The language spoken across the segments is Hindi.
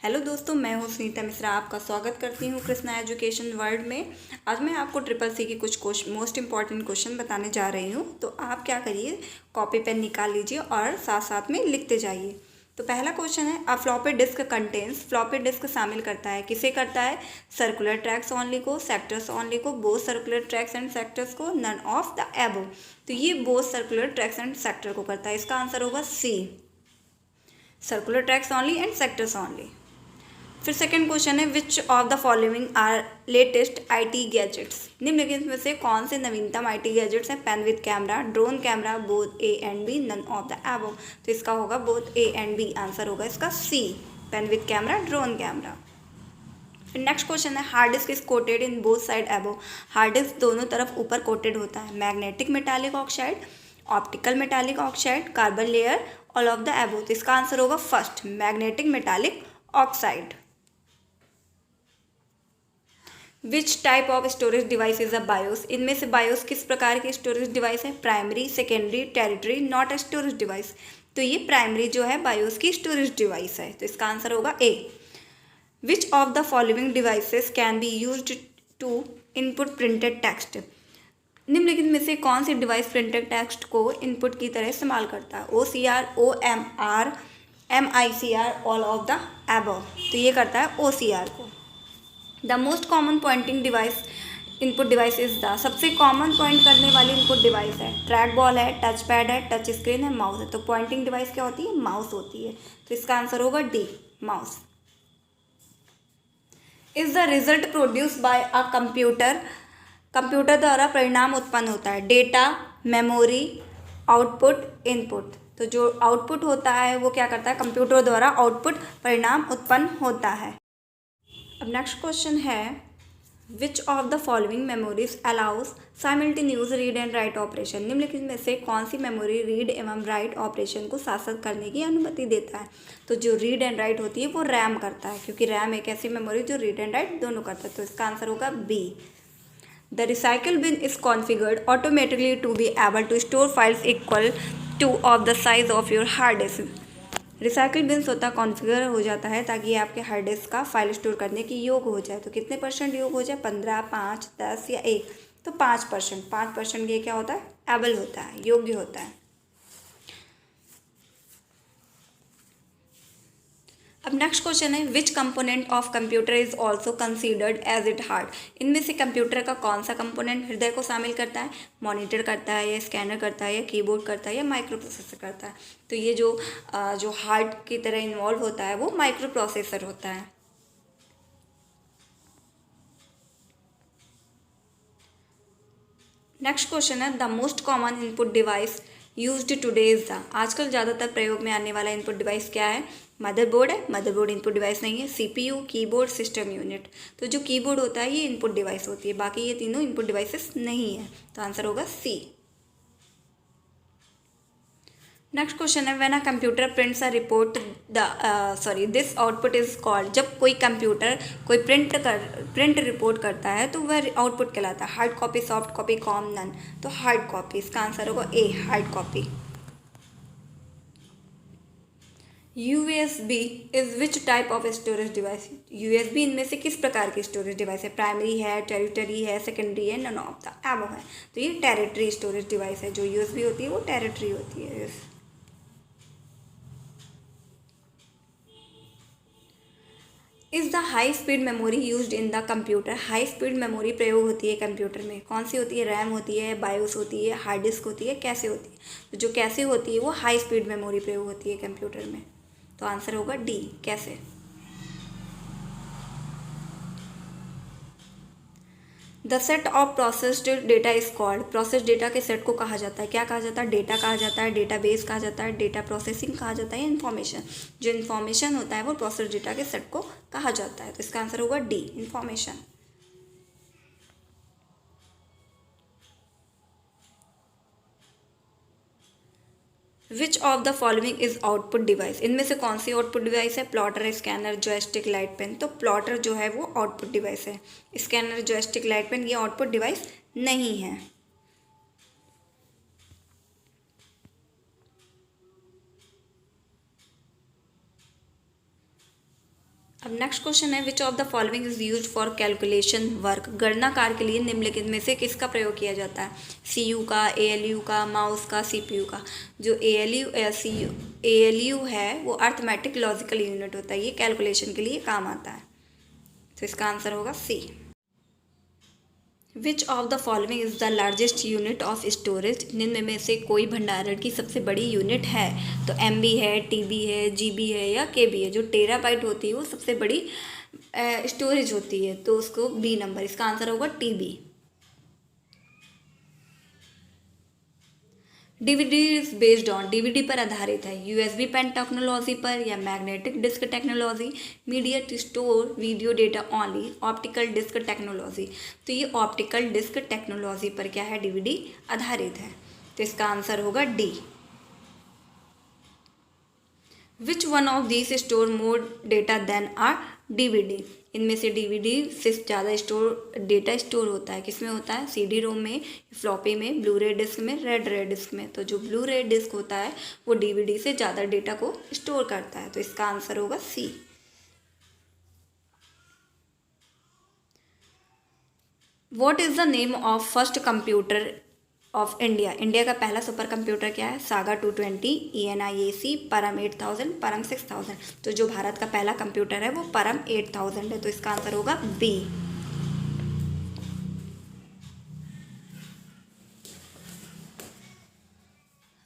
हेलो दोस्तों, मैं हूँ सुनीता मिश्रा। आपका स्वागत करती हूँ कृष्णा एजुकेशन वर्ल्ड में। आज मैं आपको ट्रिपल सी के कुछ मोस्ट इंपॉर्टेंट क्वेश्चन बताने जा रही हूँ। तो आप क्या करिए, कॉपी पेन निकाल लीजिए और साथ साथ में लिखते जाइए। तो पहला क्वेश्चन है, a floppy disk contains. Floppy disk शामिल करता है, किसे करता है? सर्कुलर ट्रैक्स ओनली को, सेक्टर्स ओनली को, both circular tracks and sectors को, नन ऑफ द एबव। तो ये both circular tracks and sector को करता है। इसका आंसर होगा C, circular tracks only and sectors only. फिर सेकंड क्वेश्चन है, which of the following are latest IT gadgets. निम्नलिखित में से कौन से नवीनतम आईटी गैजेट्स हैं? Pen with camera, drone camera, both A and B, none of the above. तो इसका होगा both A and B. Answer होगा इसका C, pen with camera, drone camera. फिर नेक्स्ट क्वेश्चन है, hard disk is coated in both side above. Hard disk दोनों तरफ ऊपर कोटेड होता है। Magnetic metallic oxide, optical metallic oxide, carbon layer, all of the above. तो इसका आंसर होगा first, magnetic metallic oxide. Which type of storage device is a BIOS. इनमें से बायोस किस प्रकार की स्टोरेज डिवाइस है? Primary, secondary, territory, not storage device. तो ये प्राइमरी जो है बायोस की स्टोरेज डिवाइस है। तो इसका आंसर होगा A. Which of the following devices can be used to input printed text. निम्नलिखित में से कौन सी डिवाइस प्रिंटेड टेक्स्ट को इनपुट की तरह इस्तेमाल करता है? O C R, O M R, M I C R, all of the above. तो ये करता है ओ सी आर को। The most common pointing device input device is the. सबसे कॉमन पॉइंट करने वाली इनपुट डिवाइस है ट्रैक बॉल है, टच पैड है, टच स्क्रीन है, माउस है। तो पॉइंटिंग डिवाइस क्या होती है? माउस होती है। तो इसका आंसर होगा D, mouse. Is the result produce by a computer. Computer द्वारा परिणाम उत्पन्न होता है। Data, memory, output, input. तो जो आउटपुट होता है वो क्या करता है? कंप्यूटर द्वारा आउटपुट परिणाम उत्पन्न होता है। अब नेक्स्ट क्वेश्चन है, which of the following memories allows simultaneous read and write operation. निम्नलिखित में से कौन सी मेमोरी रीड एवं राइट ऑपरेशन को साथ साथ करने की अनुमति देता है? तो जो रीड एंड राइट होती है वो रैम करता है, क्योंकि रैम एक ऐसी मेमोरी जो रीड एंड राइट दोनों करता है। तो इसका आंसर होगा B. The recycle bin is configured automatically to be able to store files equal to of the size of your hard disk. Recycle bin स्वतः कॉन्फ़िगर हो जाता है ताकि आपके हार्ड डिस्क का फाइल स्टोर करने की योग्य हो जाए। तो कितने परसेंट योग्य हो जाए? 15, 5, 10 या 1? तो 5%। 5% ये क्या होता है? एबल होता है, योग्य होता है। अब नेक्स्ट क्वेश्चन है, which component of computer is also considered as it heart. इनमें से कंप्यूटर का कौन सा कंपोनेंट हृदय को शामिल करता है? मॉनिटर करता है, या स्कैनर करता है, या कीबोर्ड करता है, या माइक्रो प्रोसेसर करता है? तो ये जो हार्ट की तरह इन्वॉल्व होता है वो माइक्रो प्रोसेसर होता है। नेक्स्ट क्वेश्चन है, the most common input device used today is the. आजकल ज़्यादातर प्रयोग में आने वाला इनपुट डिवाइस क्या है? मदरबोर्ड है। मदरबोर्ड इनपुट डिवाइस नहीं है। CPU, keyboard, system unit. तो जो कीबोर्ड होता है ये इनपुट डिवाइस होती है, बाकी ये तीनों इनपुट डिवाइसेस नहीं है। तो आंसर होगा सी। नेक्स्ट क्वेश्चन है, when a computer prints a report this output is called. जब कोई कंप्यूटर कोई प्रिंट रिपोर्ट करता है तो वह आउटपुट कहलाता है। Hard copy, soft copy, com, none. तो हार्ड कॉपी। इसका आंसर होगा A, hard copy. USB is which type of storage device. USB इनमें से किस प्रकार की स्टोरेज डिवाइस है? प्राइमरी है, टेरिटरी है, सेकेंडरी है, नन ऑफ द एबव है। तो ये टेरिटरी स्टोरेज डिवाइस है। जो यूएसबी होती है वो टेरिटरी होती है। Is the high speed memory used in the computer. High speed memory प्रयोग होती है कंप्यूटर में। कौन सी होती है? रैम होती है, बायोस होती है, हार्ड डिस्क होती है, कैसे होती है? तो जो कैसे होती है वो हाई स्पीड मेमोरी प्रयोग होती है कंप्यूटर में। तो आंसर होगा डी, कैसे। The set of processed data is called. Process data के सेट को कहा जाता है, क्या कहा जाता है? डेटा कहा जाता है, डेटा बेस कहा जाता है, डेटा प्रोसेसिंग कहा जाता है, इन्फॉर्मेशन। जो इन्फॉर्मेशन होता है वो प्रोसेस डेटा के सेट को कहा जाता है। तो इसका आंसर होगा D, information. Which of the following is output device. इनमें से कौन सी आउटपुट डिवाइस है? Plotter, scanner, joystick, light pen. तो प्लॉटर जो है वो आउटपुट डिवाइस है। स्कैनर, जॉयस्टिक, लाइट पेन ये आउटपुट डिवाइस नहीं है। अब नेक्स्ट क्वेश्चन है, which of the following is use for calculation work. गणना कार्य के लिए निम्नलिखित में से किसका प्रयोग किया जाता है? सीयू का, एएलयू का, माउस का, सीपीयू का। जो एएलयू है वो अर्थमेटिक लॉजिकल यूनिट होता है, ये कैलकुलेशन के लिए काम आता है, तो इसका आंसर होगा C. Which of the following is the largest unit of storage. निम्न में से कोई भंडारण की सबसे बड़ी यूनिट है? तो एमबी है, टीबी है, जीबी है या केबी है। जो टेराबाइट होती है वो सबसे बड़ी स्टोरेज होती है, तो उसको बी नंबर, इसका आंसर होगा TB. DVD is based on, DVD पर आधारित है, यूएसबी पेन टेक्नोलॉजी पर या magnetic disk technology, media to store video data only, optical disk technology. तो ये ऑप्टिकल डिस्क टेक्नोलॉजी पर क्या है? डीवीडी आधारित है, तो इसका आंसर होगा D. Which one of these store more data than are DVD. इनमें से डीवीडी से ज़्यादा डेटा स्टोर होता है, किसमें होता है? सीडी रोम में, फ्लॉपी में, ब्लू रे डिस्क में, रेड रे डिस्क में। तो जो ब्लू रे डिस्क होता है वो डीवीडी से ज़्यादा डेटा को स्टोर करता है, तो इसका आंसर होगा C. What is the name of first computer of India. India का पहला सुपर कंप्यूटर क्या है? सागा 220, ENIAC, परम 8000, परम 6000। तो जो भारत का पहला कंप्यूटर है वो परम 8000 है, तो इसका आंसर होगा बी।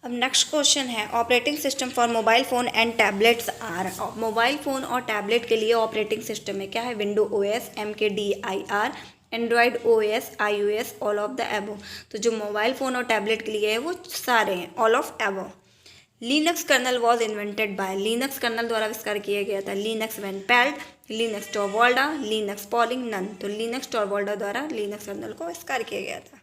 अब नेक्स्ट क्वेश्चन है, operating system for mobile phone and tablets are. Mobile phone और टैबलेट के लिए ऑपरेटिंग सिस्टम है क्या है? Window OS, MKDIR, android OS, iOS, all of the above. तो जो मोबाइल फ़ोन और टैबलेट के लिए है वो सारे हैं, all of above. Linux kernel was invented by, Linux kernel द्वारा आविष्कार किया गया था। Linux van Pelt, Linux Torvalds, Linux Pauling, none. तो लिनक्स टॉरवाल्डा द्वारा लिनक्स कर्नल को आविष्कार किया गया था।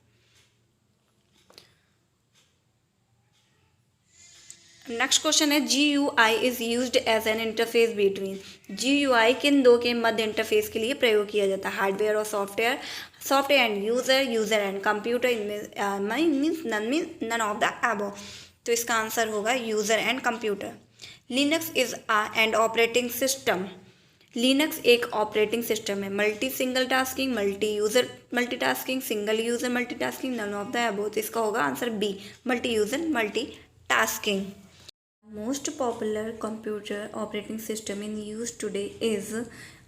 नेक्स्ट क्वेश्चन है, GUI is used as an interface between. GUI किन दो के मध्य इंटरफेस के लिए प्रयोग किया जाता है? हार्डवेयर और software, software and user, user and computer, इनमें means none of the above. तो इसका आंसर होगा user and computer. Linux is and operating system. लिनक्स एक ऑपरेटिंग सिस्टम है, multi single tasking, multi user multitasking, single user multitasking, none of the above. तो इसका होगा answer B, multi user multitasking. Most popular computer operating system in use today is.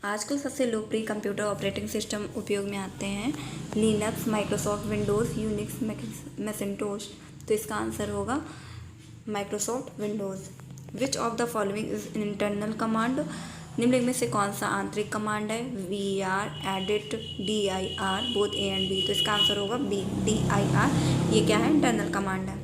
आजकल सबसे लोकप्रिय कंप्यूटर ऑपरेटिंग सिस्टम उपयोग में आते हैं Linux, Microsoft Windows, Unix, Macintosh. तो इसका आंसर होगा Microsoft Windows. Which of the following is internal command. निम्नलिखित में से कौन सा आंतरिक कमांड है? VAR, edit, DIR, both A and B। तो इसका आंसर होगा B, DIR। ये क्या है? इंटरनल कमांड है।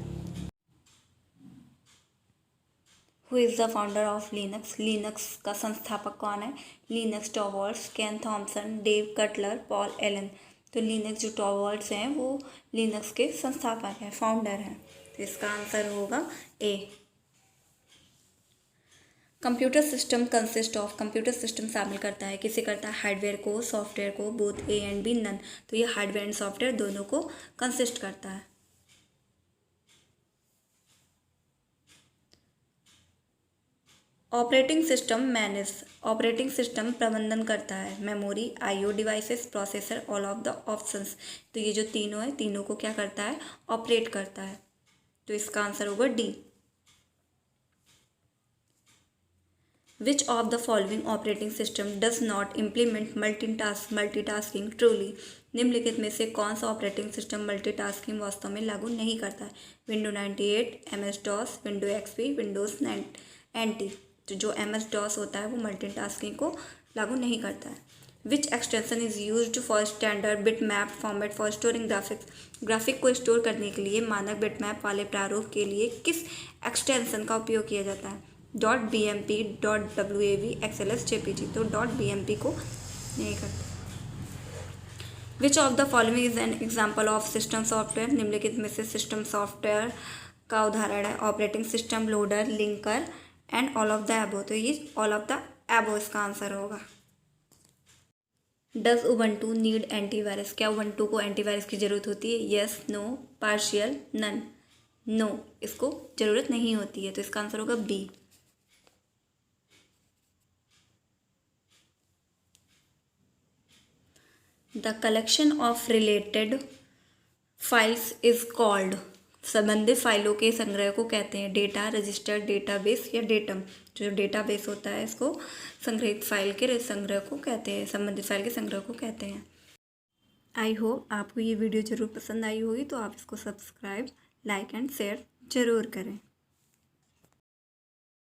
Who is the founder of Linux. Linux का संस्थापक कौन है? Linux Torvalds, Ken Thompson, Dave Cutler, Paul Allen. तो लिनक्स जो टॉवर्ड्स हैं वो लिनक्स के संस्थापक हैं, फाउंडर हैं, तो इसका आंसर होगा A. Computer system consist of. Computer system शामिल करता है, किसे करता है? हार्डवेयर को, सॉफ्टवेयर को, both A and B, none. तो ये हार्डवेयर एंड सॉफ्टवेयर दोनों को कंसिस्ट करता है। Operating system manage. Operating system प्रबंधन करता है memory, IO devices, processor, all of the options. तो ये जो तीनों है, तीनों को क्या करता है? ऑपरेट करता है, तो इसका आंसर होगा D. Which of the following operating system does not implement multitasking truly. निम्नलिखित में से कौन सा ऑपरेटिंग सिस्टम मल्टीटास्किंग वास्तव में लागू नहीं करता है? Window 98, MS-DOS, window XP, Windows NT। तो जो MS-DOS होता है वो मल्टीटास्किंग को लागू नहीं करता है। Which extension is used for standard bit map format for storing graphics. Graphic को स्टोर करने के लिए मानक बिट मैप वाले प्रारूप के लिए किस एक्सटेंशन का उपयोग किया जाता है? .bmp, .wav, XLS, JPG। तो .bmp को नहीं करते। विच of the following is an example of system software. निम्नलिखित में से सिस्टम सॉफ्टवेयर का उदाहरण है? Operating system, loader, linker and all of the above. तो ये ऑल ऑफ द एबो इसका आंसर होगा। Does Ubuntu need antivirus. क्या उबंटू को एंटीवायरस की ज़रूरत होती है? Yes, no, partial, none. No, इसको ज़रूरत नहीं होती है, तो इसका आंसर होगा B. The collection of related files is called. संबंधित फाइलों के संग्रह को कहते हैं डेटा, रजिस्टर, डेटाबेस या डेटम। जो डेटाबेस होता है इसको संग्रहित फाइल के संग्रह को कहते हैं, संबंधित फाइल के संग्रह को कहते हैं। आई होप आपको ये वीडियो ज़रूर पसंद आई होगी, तो आप इसको सब्सक्राइब, लाइक एंड शेयर ज़रूर करें।